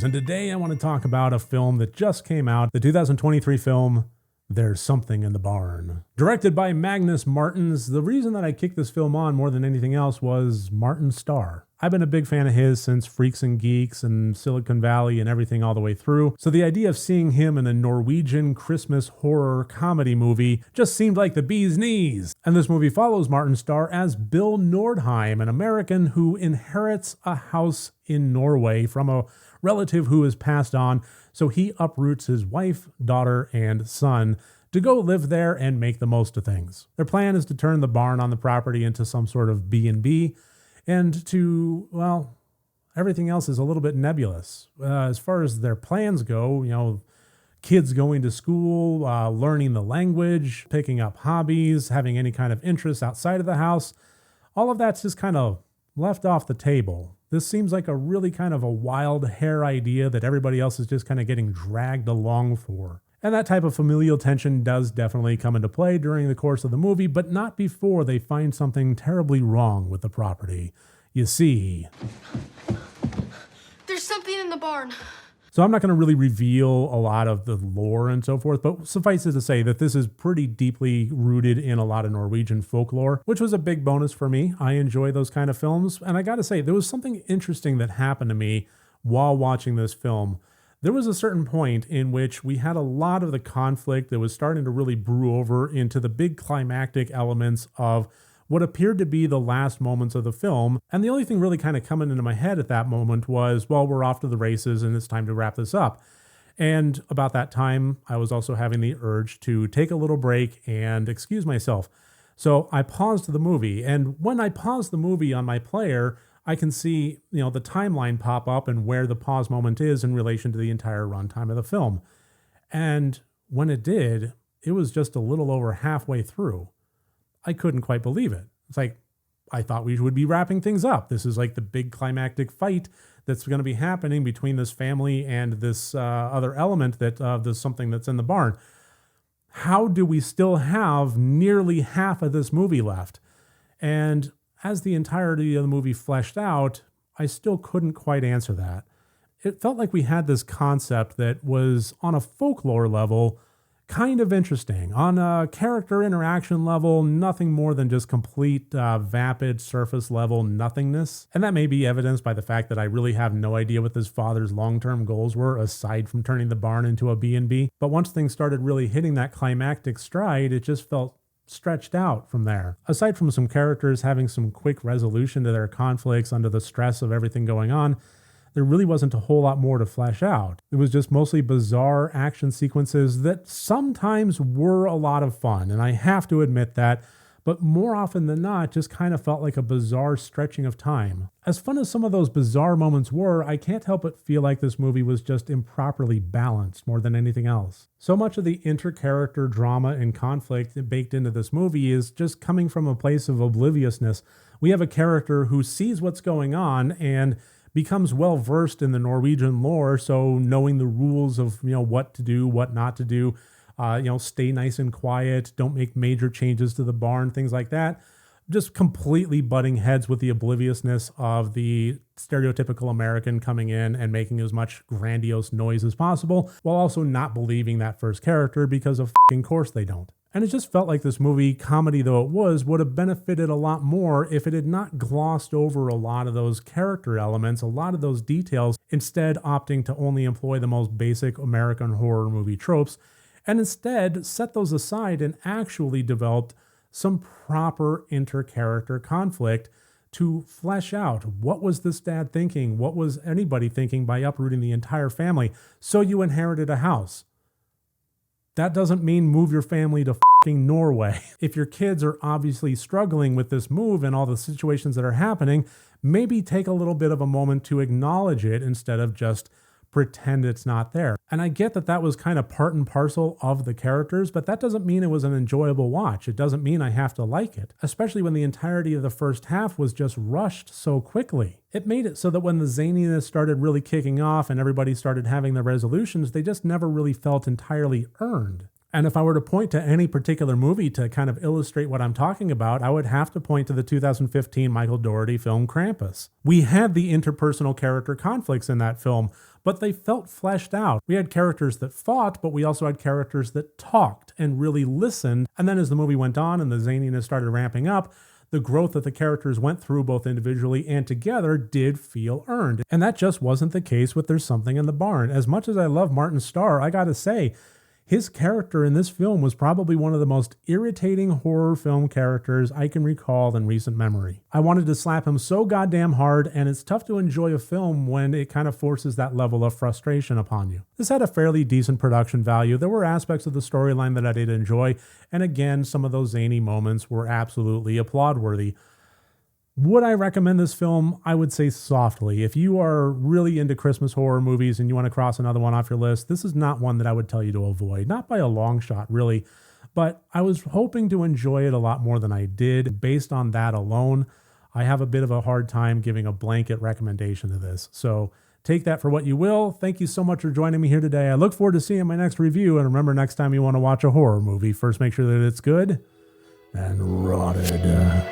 and today I want to talk about a film that just came out, the 2023 film, There's Something in the Barn. Directed by Magnus Martins, the reason that I kicked this film on more than anything else was Martin's star. I've been a big fan of his since Freaks and Geeks and Silicon Valley and everything all the way through, so the idea of seeing him in a Norwegian Christmas horror comedy movie just seemed like the bee's knees. And this movie follows Martin's star as Bill Nordheim, an American who inherits a house in Norway from a relative who has passed on, so he uproots his wife, daughter, and son to go live there and make the most of things. Their plan is to turn the barn on the property into some sort of B&B, and to, well, everything else is a little bit nebulous. As far as their plans go, kids going to school, learning the language, picking up hobbies, having any kind of interest outside of the house, all of that's just kind of left off the table. This seems like a really kind of a wild hair idea that everybody else is just kind of getting dragged along for. And that type of familial tension does definitely come into play during the course of the movie, but not before they find something terribly wrong with the property. You see, there's something in the barn. So I'm not going to really reveal a lot of the lore and so forth, but suffice it to say that this is pretty deeply rooted in a lot of Norwegian folklore, which was a big bonus for me. I enjoy those kind of films. And I got to say, there was something interesting that happened to me while watching this film. There was a certain point in which we had a lot of the conflict that was starting to really brew over into the big climactic elements of what appeared to be the last moments of the film. And the only thing really kind of coming into my head at that moment was, well, we're off to the races and it's time to wrap this up. And about that time, I was also having the urge to take a little break and excuse myself. So I paused the movie. And when I paused the movie on my player, I can see, the timeline pop up and where the pause moment is in relation to the entire runtime of the film. And when it did, it was just a little over halfway through. I couldn't quite believe it. It's like, I thought we would be wrapping things up. This is like the big climactic fight that's going to be happening between this family and this other element that there's something that's in the barn. How do we still have nearly half of this movie left? And as the entirety of the movie fleshed out, I still couldn't quite answer that. It felt like we had this concept that was on a folklore level kind of interesting. On a character interaction level, nothing more than just complete vapid surface level nothingness. And that may be evidenced by the fact that I really have no idea what this father's long-term goals were aside from turning the barn into a B&B. But once things started really hitting that climactic stride, it just felt stretched out from there. Aside from some characters having some quick resolution to their conflicts under the stress of everything going on, there really wasn't a whole lot more to flesh out. It was just mostly bizarre action sequences that sometimes were a lot of fun, and I have to admit that, but more often than not, just kind of felt like a bizarre stretching of time. As fun as some of those bizarre moments were, I can't help but feel like this movie was just improperly balanced more than anything else. So much of the inter-character drama and conflict baked into this movie is just coming from a place of obliviousness. We have a character who sees what's going on and becomes well-versed in the Norwegian lore, so knowing the rules of, what to do, what not to do, stay nice and quiet, don't make major changes to the barn, things like that. Just completely butting heads with the obliviousness of the stereotypical American coming in and making as much grandiose noise as possible, while also not believing that first character because of fucking course they don't. And it just felt like this movie, comedy though it was, would have benefited a lot more if it had not glossed over a lot of those character elements, a lot of those details, instead opting to only employ the most basic American horror movie tropes, and instead set those aside and actually developed some proper inter-character conflict to flesh out what was this dad thinking, what was anybody thinking by uprooting the entire family. So you inherited a house. That doesn't mean move your family to fucking Norway. If your kids are obviously struggling with this move and all the situations that are happening, maybe take a little bit of a moment to acknowledge it instead of just pretend it's not there. And I get that that was kind of part and parcel of the characters, but that doesn't mean it was an enjoyable watch. It doesn't mean I have to like it, especially when the entirety of the first half was just rushed so quickly. It made it so that when the zaniness started really kicking off and everybody started having their resolutions, they just never really felt entirely earned. And if I were to point to any particular movie to kind of illustrate what I'm talking about, I would have to point to the 2015 Michael Dougherty film Krampus. We had the interpersonal character conflicts in that film, but they felt fleshed out. We had characters that fought, but we also had characters that talked and really listened. And then as the movie went on and the zaniness started ramping up, the growth that the characters went through both individually and together did feel earned. And that just wasn't the case with There's Something in the Barn. As much as I love Martin Starr, I gotta say, his character in this film was probably one of the most irritating horror film characters I can recall in recent memory. I wanted to slap him so goddamn hard, and it's tough to enjoy a film when it kind of forces that level of frustration upon you. This had a fairly decent production value. There were aspects of the storyline that I did enjoy, and again, some of those zany moments were absolutely applaud-worthy. Would I recommend this film? I would say softly. If you are really into Christmas horror movies and you want to cross another one off your list, this is not one that I would tell you to avoid. Not by a long shot, really. But I was hoping to enjoy it a lot more than I did. Based on that alone, I have a bit of a hard time giving a blanket recommendation to this. So take that for what you will. Thank you so much for joining me here today. I look forward to seeing my next review. And remember, next time you want to watch a horror movie, first make sure that it's good and rotted.